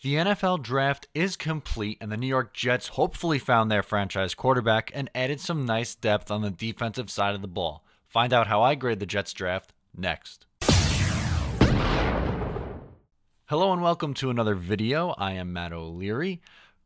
The NFL draft is complete, and the New York Jets hopefully found their franchise quarterback and added some nice depth on the defensive side of the ball. Find out how I grade the Jets draft next. Hello and welcome to another video. I am Matt O'Leary.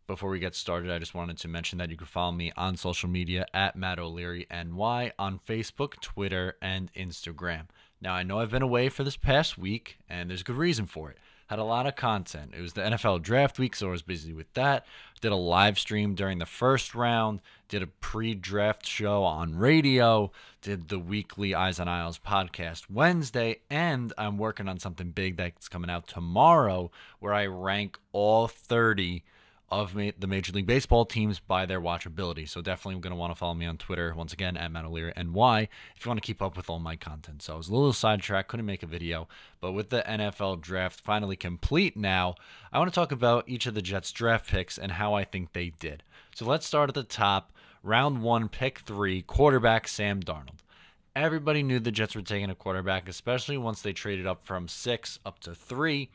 Before we get started, I just wanted to mention that you can follow me on social media at Matt O'Leary NY on Facebook, Twitter, and Instagram. Now, I know I've been away for this past week, and there's a good reason for it. Had a lot of content. It was the NFL draft week, so I was busy with that. Did a live stream during the first round. Did a pre-draft show on radio. Did the weekly Eyes on Isles podcast Wednesday. And I'm working on something big that's coming out tomorrow where I rank all 30 of the Major League Baseball teams by their watchability. So definitely going to want to follow me on Twitter, once again, at Matt O'Leary NY, if you want to keep up with all my content. So I was a little sidetracked, couldn't make a video, but with the NFL draft finally complete now, I want to talk about each of the Jets draft picks and how I think they did. So let's start at the top. Round 1, pick 3, quarterback Sam Darnold. Everybody knew the Jets were taking a quarterback, especially once they traded up from 6 up to 3,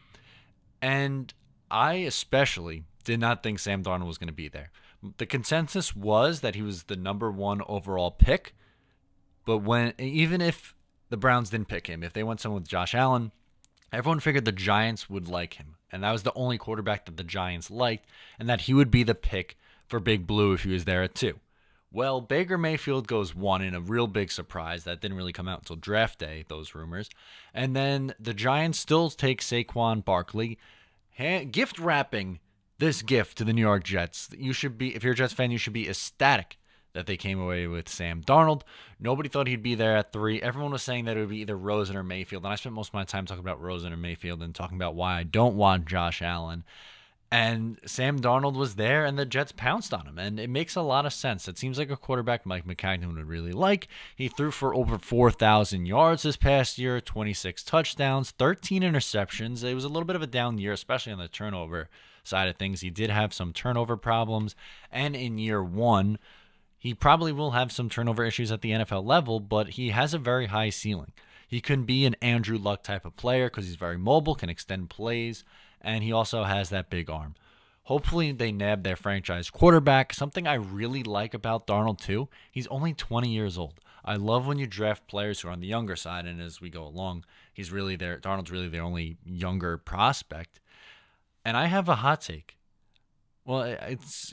and I especially did not think Sam Darnold was going to be there. The consensus was that he was the number 1 overall pick, but even if the Browns didn't pick him, if they went someone with Josh Allen, everyone figured the Giants would like him, and that was the only quarterback that the Giants liked, and that he would be the pick for Big Blue if he was there at 2. Well, Baker Mayfield goes 1 in a real big surprise. That didn't really come out until draft day, those rumors. And then the Giants still take Saquon Barkley, gift wrapping this gift to the New York Jets. You should be, if you're a Jets fan, you should be ecstatic that they came away with Sam Darnold. Nobody thought he'd be there at 3. Everyone was saying that it would be either Rosen or Mayfield, and I spent most of my time talking about Rosen or Mayfield and talking about why I don't want Josh Allen. And Sam Darnold was there, and the Jets pounced on him, and it makes a lot of sense. It seems like a quarterback Mike Maccagnan would really like. He threw for over 4,000 yards this past year, 26 touchdowns, 13 interceptions. It was a little bit of a down year, especially on the turnover side of things. He did have some turnover problems, and in year 1, he probably will have some turnover issues at the NFL level, but he has a very high ceiling. He can be an Andrew Luck type of player because he's very mobile, can extend plays, and he also has that big arm. Hopefully they nab their franchise quarterback. Something I really like about Darnold too, he's only 20 years old. I love when you draft players who are on the younger side, and as we go along, Darnold's really their only younger prospect. And I have a hot take. Well,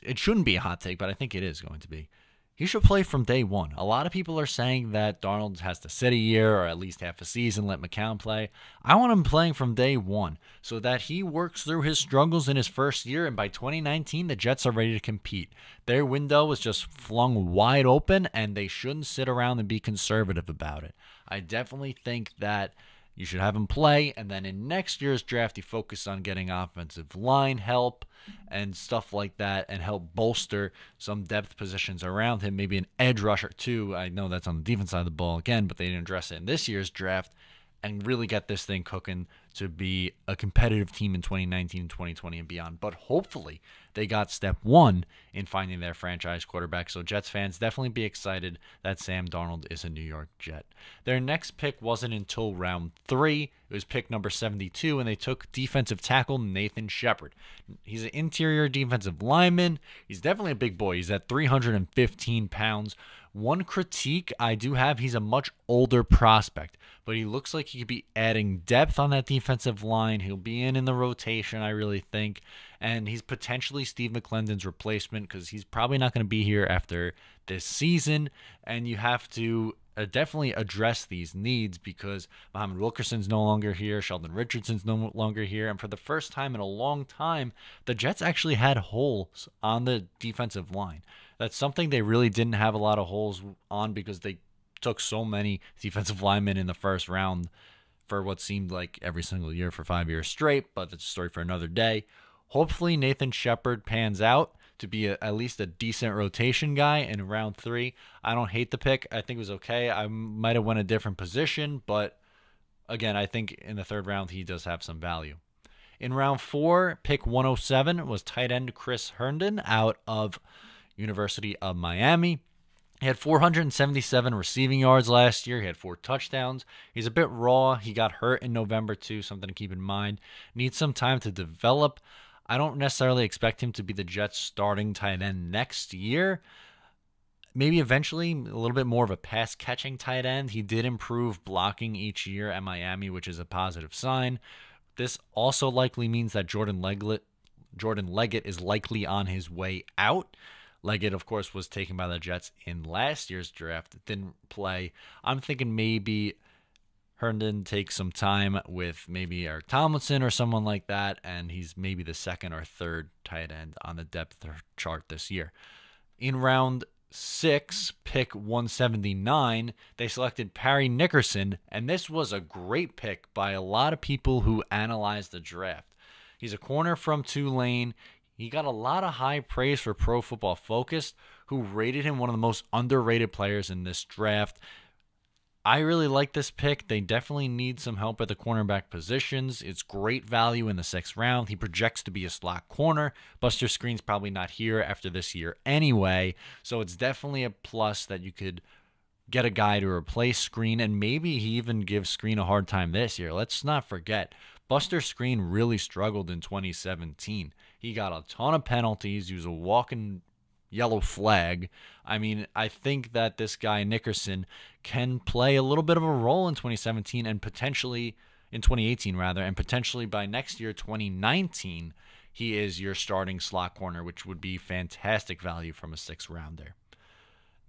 it shouldn't be a hot take, but I think it is going to be. He should play from day 1. A lot of people are saying that Darnold has to sit a year or at least half a season, let McCown play. I want him playing from day 1 so that he works through his struggles in his first year, and by 2019, the Jets are ready to compete. Their window was just flung wide open, and they shouldn't sit around and be conservative about it. I definitely think that you should have him play, and then in next year's draft, you focus on getting offensive line help and stuff like that, and help bolster some depth positions around him, maybe an edge rusher too. I know that's on the defense side of the ball again, but they didn't address it in this year's draft, and really get this thing cooking to be a competitive team in 2019, 2020, and beyond. But hopefully they got step 1 in finding their franchise quarterback. So Jets fans, definitely be excited that Sam Darnold is a New York Jet. Their next pick wasn't until round 3. It was pick number 72, and they took defensive tackle Nathan Shepard. He's an interior defensive lineman. He's definitely a big boy. He's at 315 pounds. One critique I do have, he's a much older prospect, but he looks like he could be adding depth on that defensive line. He'll be in the rotation, I really think, and he's potentially Steve McClendon's replacement because he's probably not going to be here after this season, and you have to definitely address these needs because Muhammad Wilkerson's no longer here, Sheldon Richardson's no longer here, and for the first time in a long time, the Jets actually had holes on the defensive line. That's something they really didn't have a lot of holes on because they took so many defensive linemen in the first round for what seemed like every single year for 5 years straight, but that's a story for another day. Hopefully Nathan Shepard pans out to be at least a decent rotation guy in round 3. I don't hate the pick. I think it was okay. I might have went a different position, but again, I think in the 3rd round he does have some value. In round 4, pick 107 was tight end Chris Herndon out of University of Miami. He had 477 receiving yards last year. He had 4 touchdowns. He's a bit raw. He got hurt in November too, something to keep in mind. Needs some time to develop. I don't necessarily expect him to be the Jets' starting tight end next year. Maybe eventually a little bit more of a pass catching tight end. He did improve blocking each year at Miami, which is a positive sign. This also likely means that Jordan Leggett is likely on his way out. Leggett, of course, was taken by the Jets in last year's draft. Didn't play. I'm thinking maybe Herndon takes some time with maybe Eric Tomlinson or someone like that, and he's maybe the second or third tight end on the depth chart this year. In round 6, pick 179, they selected Parry Nickerson, and this was a great pick by a lot of people who analyzed the draft. He's a corner from Tulane. He got a lot of high praise for Pro Football Focus, who rated him one of the most underrated players in this draft. I really like this pick. They definitely need some help at the cornerback positions. It's great value in the 6th round. He projects to be a slot corner. Buster Skrine's probably not here after this year anyway, so it's definitely a plus that you could get a guy to replace Skrine, and maybe he even gives Skrine a hard time this year. Let's not forget, Buster Skrine really struggled in 2017. He got a ton of penalties. He was a walking yellow flag. I mean, I think that this guy Nickerson can play a little bit of a role in 2017 and potentially in 2018 rather, and potentially by next year 2019 he is your starting slot corner, which would be fantastic value from a 6th rounder.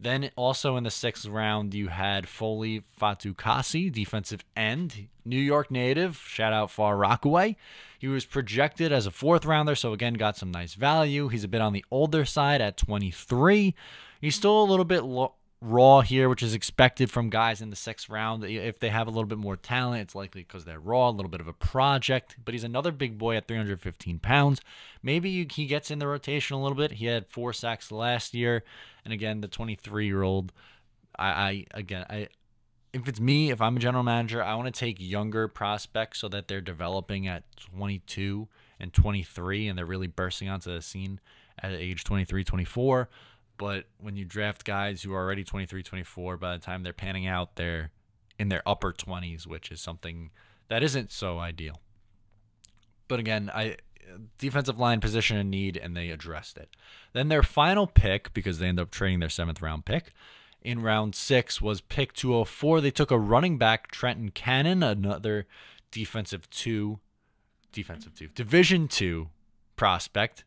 Then also in the 6th round, you had Foley Fatukasi, defensive end, New York native. Shout out Far Rockaway. He was projected as a 4th rounder, so again, got some nice value. He's a bit on the older side at 23. He's still a little bit raw here, which is expected from guys in the 6th round. If they have a little bit more talent, it's likely because they're raw, a little bit of a project. But he's another big boy at 315 pounds. Maybe he gets in the rotation a little bit. He had 4 sacks last year. And again, the 23-year-old, if it's me, if I'm a general manager, I want to take younger prospects so that they're developing at 22 and 23, and they're really bursting onto the scene at age 23, 24. But when you draft guys who are already 23, 24, by the time they're panning out, they're in their upper 20s, which is something that isn't so ideal. But again, defensive line position in need, and they addressed it. Then their final pick, because they ended up trading their 7th round pick, in round 6 was pick 204. They took a running back, Trenton Cannon, another Division 2 prospect.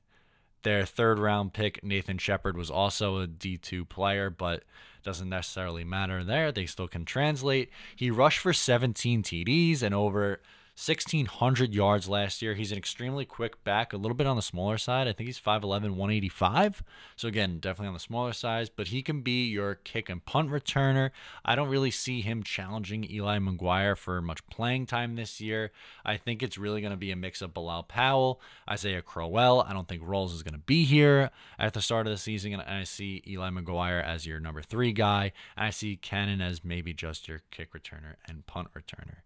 Their 3rd round pick, Nathan Shepard, was also a D2 player, but doesn't necessarily matter there. They still can translate. He rushed for 17 TDs and over 1,600 yards last year. He's an extremely quick back, a little bit on the smaller side. I think he's 5'11", 185. So again, definitely on the smaller size, but he can be your kick and punt returner. I don't really see him challenging Eli McGuire for much playing time this year. I think it's really going to be a mix of Bilal Powell, Isaiah Crowell. I don't think Rolls is going to be here at the start of the season, and I see Eli McGuire as your number 3 guy. And I see Cannon as maybe just your kick returner and punt returner.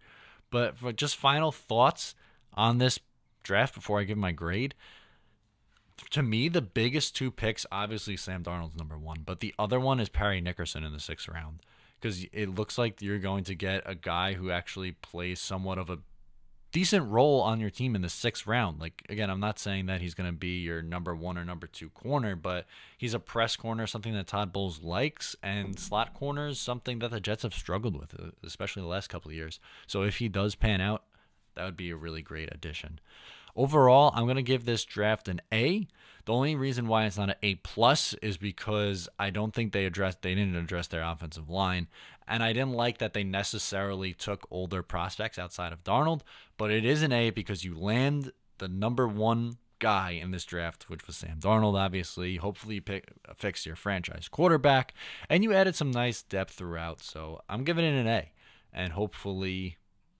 But for just final thoughts on this draft before I give my grade, to me, the biggest 2 picks, obviously Sam Darnold's number 1, but the other one is Parry Nickerson in the 6th round, because it looks like you're going to get a guy who actually plays somewhat of a decent role on your team in the 6th round. Like, again, I'm not saying that he's going to be your number 1 or number 2 corner, but he's a press corner, something that Todd Bowles likes, and slot corners, something that the Jets have struggled with, especially the last couple of years. So if he does pan out, that would be a really great addition. Overall, I'm going to give this draft an A. The only reason why it's not an A+ is because I don't think they didn't address their offensive line, and I didn't like that they necessarily took older prospects outside of Darnold, but it is an A because you land the number 1 guy in this draft, which was Sam Darnold, obviously. Hopefully you fix your franchise quarterback, and you added some nice depth throughout, so I'm giving it an A, and hopefully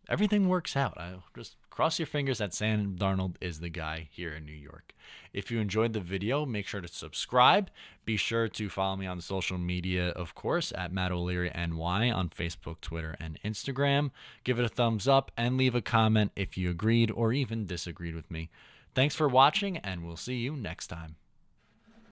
everything works out. I just cross your fingers that Sam Darnold is the guy here in New York. If you enjoyed the video, make sure to subscribe. Be sure to follow me on social media, of course, at Matt O'Leary NY on Facebook, Twitter, and Instagram. Give it a thumbs up and leave a comment if you agreed or even disagreed with me. Thanks for watching, and we'll see you next time.